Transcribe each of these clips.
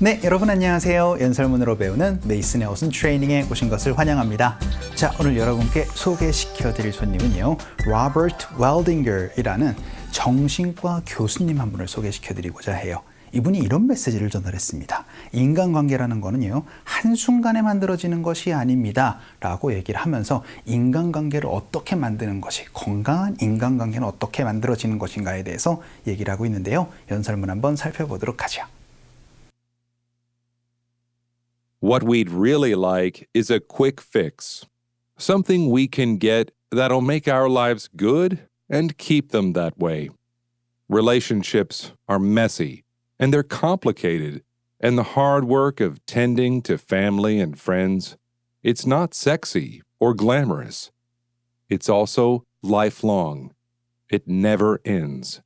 네, 여러분 안녕하세요. 연설문으로 배우는 메이슨의 어순 트레이닝에 오신 것을 환영합니다. 자, 오늘 여러분께 소개시켜 드릴 손님은요, 로버트 웰딩거이라는 정신과 교수님 한 분을 소개시켜 드리고자 해요. 이분이 이런 메시지를 전달했습니다. 인간관계라는 거는요, 한순간에 만들어지는 것이 아닙니다 라고 얘기를 하면서 인간관계를 어떻게 만드는 것이, 건강한 인간관계는 어떻게 만들어지는 것인가에 대해서 얘기를 하고 있는데요. 연설문 한번 살펴보도록 하죠. What we'd really like is a quick fix. Something we can get that'll make our lives good and keep them that way. Relationships are messy, and they're complicated, and the hard work of tending to family and friends, it's not sexy or glamorous. It's also lifelong. It never ends.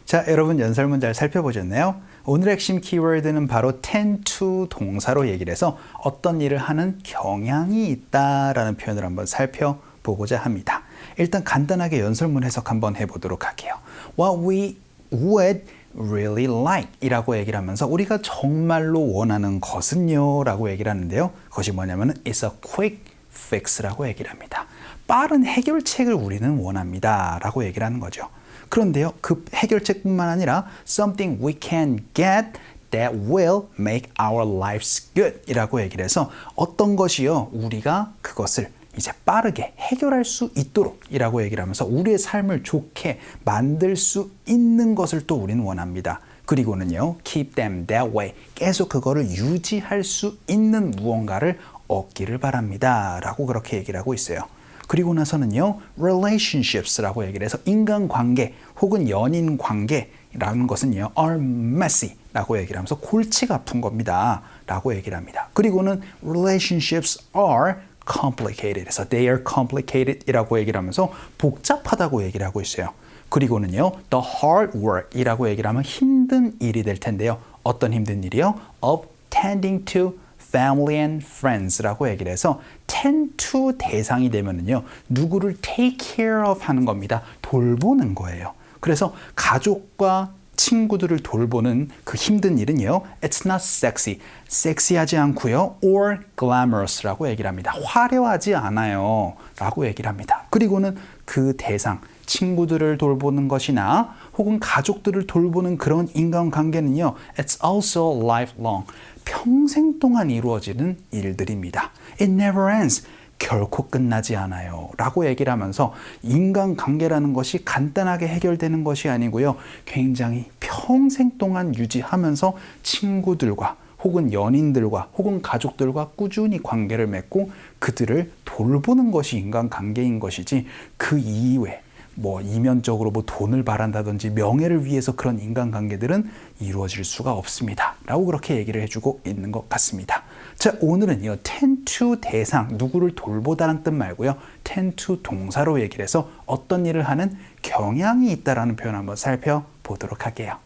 자, 여러분 연설문 잘 살펴보셨나요? 오늘의 핵심 키워드는 바로 tend to 동사로 얘기를 해서 어떤 일을 하는 경향이 있다라는 표현을 한번 살펴보고자 합니다. 일단 간단하게 연설문 해석 한번 해보도록 할게요. What we would really like 이라고 얘기를 하면서 우리가 정말로 원하는 것은요 라고 얘기를 하는데요. 그것이 뭐냐면 it's a quick fix라고 얘기를 합니다. 빠른 해결책을 우리는 원합니다 라고 얘기를 하는 거죠. 그런데요, 그 해결책뿐만 아니라 something we can get that will make our lives good 이라고 얘기를 해서 어떤 것이요, 우리가 그것을 이제 빠르게 해결할 수 있도록 이라고 얘기를 하면서 우리의 삶을 좋게 만들 수 있는 것을 또 우리는 원합니다. 그리고는요, keep them that way. 계속 그거를 유지할 수 있는 무언가를 얻기를 바랍니다 라고 그렇게 얘기를 하고 있어요. 그리고 나서는요, relationships라고 얘기를 해서 인간관계 혹은 연인관계라는 것은요, are messy 라고 얘기를 하면서 골치가 아픈 겁니다 라고 얘기를 합니다. 그리고는 relationships are complicated 해서 they are complicated 이라고 얘기를 하면서 복잡하다고 얘기를 하고 있어요. 그리고는요, the hard work 이라고 얘기를 하면 힘든 일이 될 텐데요. 어떤 힘든 일이요? of tending to family and friends라고 얘기를 해서 tend to 대상이 되면은요, 누구를 take care of 하는 겁니다. 돌보는 거예요. 그래서 가족과 친구들을 돌보는 그 힘든 일은요, it's not sexy, 섹시하지 않고요, or glamorous라고 얘기를 합니다. 화려하지 않아요 라고 얘기를 합니다. 그리고는 그 대상, 친구들을 돌보는 것이나 혹은 가족들을 돌보는 그런 인간관계는요, it's also lifelong, 평생 동안 이루어지는 일들입니다. It never ends. 결코 끝나지 않아요 라고 얘기를 하면서 인간관계라는 것이 간단하게 해결되는 것이 아니고요, 굉장히 평생 동안 유지하면서 친구들과 혹은 연인들과 혹은 가족들과 꾸준히 관계를 맺고 그들을 돌보는 것이 인간관계인 것이지 그 이외에 뭐 이면적으로 뭐 돈을 바란다든지 명예를 위해서 그런 인간관계들은 이루어질 수가 없습니다 라고 그렇게 얘기를 해주고 있는 것 같습니다. 자, 오늘은요, tend to 대상, 누구를 돌보다는 뜻 말고요, tend to 동사로 얘기를 해서 어떤 일을 하는 경향이 있다라는 표현 한번 살펴보도록 할게요.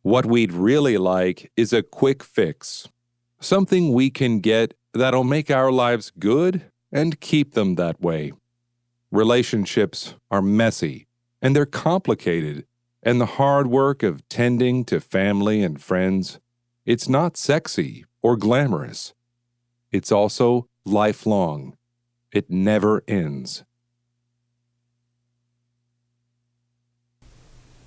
What we'd really like is a quick fix. Something we can get that'll make our lives good and keep them that way. Relationships are messy, and they're complicated, and the hard work of tending to family and friends, it's not sexy or glamorous. It's also lifelong. It never ends.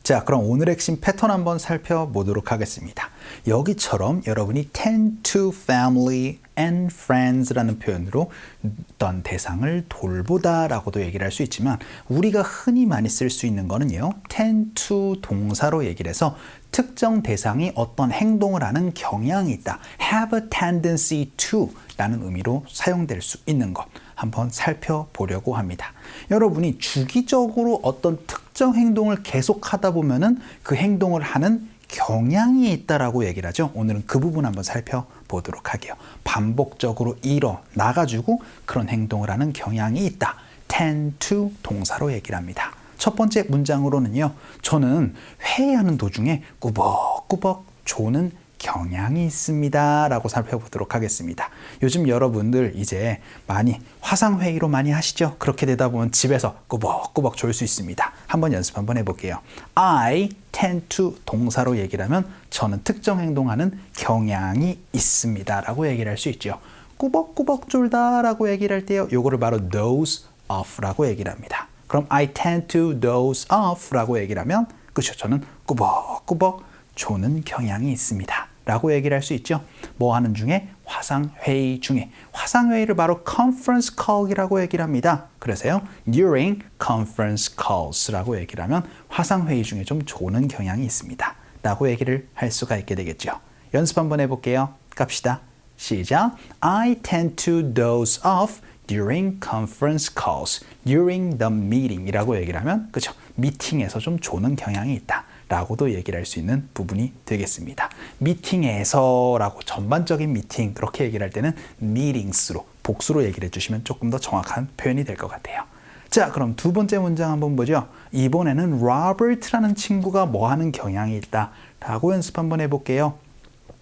자, 그럼 오늘의 핵심 패턴 한번 살펴보도록 하겠습니다. 여기처럼 여러분이 tend to family and friends라는 표현으로 어떤 대상을 돌보다 라고도 얘기를 할 수 있지만 우리가 흔히 많이 쓸 수 있는 거는요, tend to 동사로 얘기를 해서 특정 대상이 어떤 행동을 하는 경향이 있다, have a tendency to 라는 의미로 사용될 수 있는 것 한번 살펴보려고 합니다. 여러분이 주기적으로 어떤 특정 행동을 계속하다 보면은 그 행동을 하는 경향이 있다라고 얘기를 하죠. 오늘은 그 부분 한번 살펴보도록 할게요. 반복적으로 일어나가지고 그런 행동을 하는 경향이 있다. tend to 동사로 얘기를 합니다. 첫 번째 문장으로는요, 저는 회의하는 도중에 꾸벅꾸벅 조는 경향이 있습니다 라고 살펴보도록 하겠습니다. 요즘 여러분들 이제 많이 화상회의로 많이 하시죠? 그렇게 되다 보면 집에서 꾸벅꾸벅 졸 수 있습니다. 한번 연습 한번 해볼게요. I tend to 동사로 얘기를 하면 저는 특정 행동하는 경향이 있습니다 라고 얘기를 할 수 있죠. 꾸벅꾸벅 졸다 라고 얘기를 할 때요, 요거를 바로 doze off 라고 얘기를 합니다. 그럼 I tend to doze off 라고 얘기를 하면, 그렇죠, 저는 꾸벅꾸벅 조는 경향이 있습니다 라고 얘기를 할 수 있죠. 뭐 하는 중에? 화상회의 중에. 화상회의를 바로 conference call이라고 얘기를 합니다. 그래서요, during conference calls 라고 얘기를 하면 화상회의 중에 좀 조는 경향이 있습니다 라고 얘기를 할 수가 있게 되겠죠. 연습 한번 해볼게요. 갑시다. 시작. I tend to doze off during conference calls, during the meeting 이라고 얘기를 하면, 그렇죠, 미팅에서 좀 조는 경향이 있다 라고도 얘기를 할 수 있는 부분이 되겠습니다. 미팅에서 라고 전반적인 미팅 그렇게 얘기를 할 때는 meetings로 복수로 얘기를 해주시면 조금 더 정확한 표현이 될 것 같아요. 자, 그럼 두 번째 문장 한번 보죠. 이번에는 로버트라는 친구가 뭐 하는 경향이 있다 라고 연습 한번 해볼게요.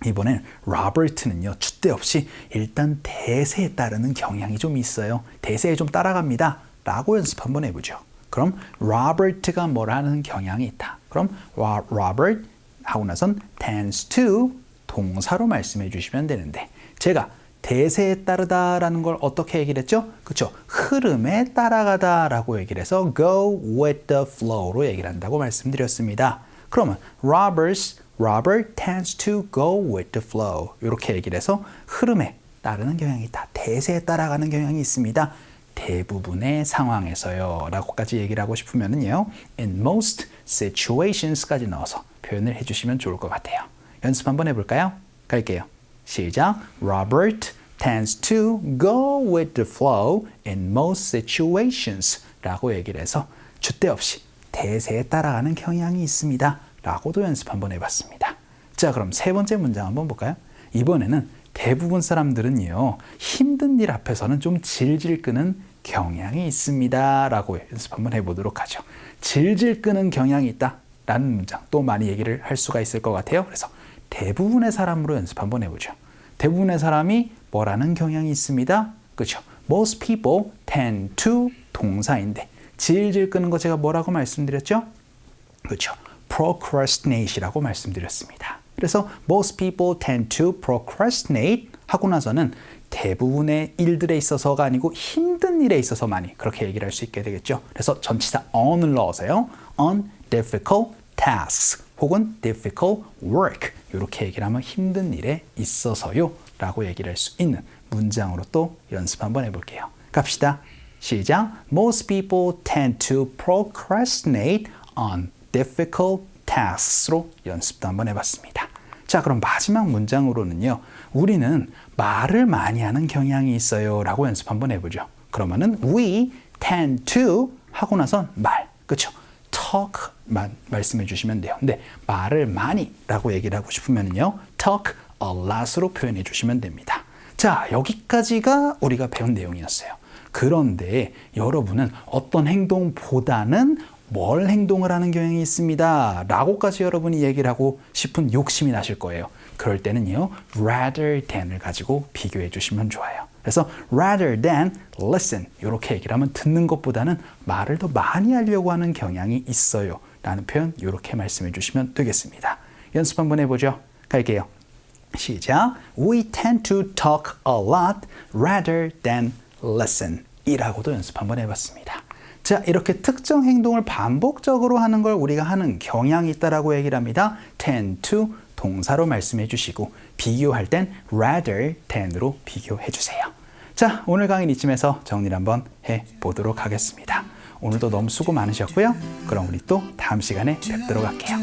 이번엔 로버트는요, 줏대 없이 일단 대세에 따르는 경향이 좀 있어요. 대세에 좀 따라갑니다 라고 연습 한번 해보죠. 그럼 로버트가 뭐라는 경향이 있다. 그럼 로버트 하고 나선 tends to 동사로 말씀해 주시면 되는데, 제가 대세에 따르다라는 걸 어떻게 얘기를 했죠? 그렇죠. 흐름에 따라가다 라고 얘기를 해서 go with the flow로 얘기를 한다고 말씀드렸습니다. 그러면 Robert tends to go with the flow 이렇게 얘기를 해서 흐름에 따르는 경향이 있다. 대세에 따라가는 경향이 있습니다. 대부분의 상황에서요 라고까지 얘기를 하고 싶으면은요, in most situations까지 넣어서 표현을 해주시면 좋을 것 같아요. 연습 한번 해볼까요? 갈게요. 시작. Robert tends to go with the flow in most situations 라고 얘기를 해서 줏대 없이 대세에 따라가는 경향이 있습니다 라고도 연습 한번 해봤습니다. 자, 그럼 세 번째 문장 한번 볼까요? 이번에는 대부분 사람들은요, 힘든 일 앞에서는 좀 질질 끄는 경향이 있습니다 라고 연습 한번 해보도록 하죠. 질질 끄는 경향이 있다 라는 문장 또 많이 얘기를 할 수가 있을 것 같아요. 그래서 대부분의 사람으로 연습 한번 해보죠. 대부분의 사람이 뭐라는 경향이 있습니다? 그렇죠. Most people tend to 동사인데 질질 끄는 거 제가 뭐라고 말씀드렸죠? 그렇죠. procrastinate이라고 말씀드렸습니다. 그래서 most people tend to procrastinate 하고 나서는 대부분의 일들에 있어서가 아니고 힘든 일에 있어서 많이 그렇게 얘기를 할 수 있게 되겠죠. 그래서 전치사 on을 넣어서요. on difficult tasks 혹은 difficult work 이렇게 얘기를 하면 힘든 일에 있어서요 라고 얘기를 할 수 있는 문장으로 또 연습 한번 해볼게요. 갑시다. 시작. Most people tend to procrastinate on difficult tasks로 연습도 한번 해봤습니다. 자, 그럼 마지막 문장으로는요, 우리는 말을 많이 하는 경향이 있어요 라고 연습 한번 해보죠. 그러면은 we tend to 하고 나선 말, 그렇죠? talk만 말씀해 주시면 돼요. 근데 말을 많이 라고 얘기를 하고 싶으면요, talk a lot으로 표현해 주시면 됩니다. 자, 여기까지가 우리가 배운 내용이었어요. 그런데 여러분은 어떤 행동보다는 뭘 행동을 하는 경향이 있습니다 라고까지 여러분이 얘기를 하고 싶은 욕심이 나실 거예요. 그럴 때는요, rather than을 가지고 비교해 주시면 좋아요. 그래서 rather than listen 이렇게 얘기를 하면 듣는 것보다는 말을 더 많이 하려고 하는 경향이 있어요 라는 표현 이렇게 말씀해 주시면 되겠습니다. 연습 한번 해보죠. 갈게요. 시작. We tend to talk a lot rather than listen 이라고도 연습 한번 해봤습니다. 자, 이렇게 특정 행동을 반복적으로 하는 걸 우리가 하는 경향이 있다라고 얘기를 합니다. tend to 동사로 말씀해 주시고 비교할 땐 rather than으로 비교해 주세요. 자, 오늘 강의는 이쯤에서 정리를 한번 해보도록 하겠습니다. 오늘도 너무 수고 많으셨고요. 그럼 우리 또 다음 시간에 뵙도록 할게요.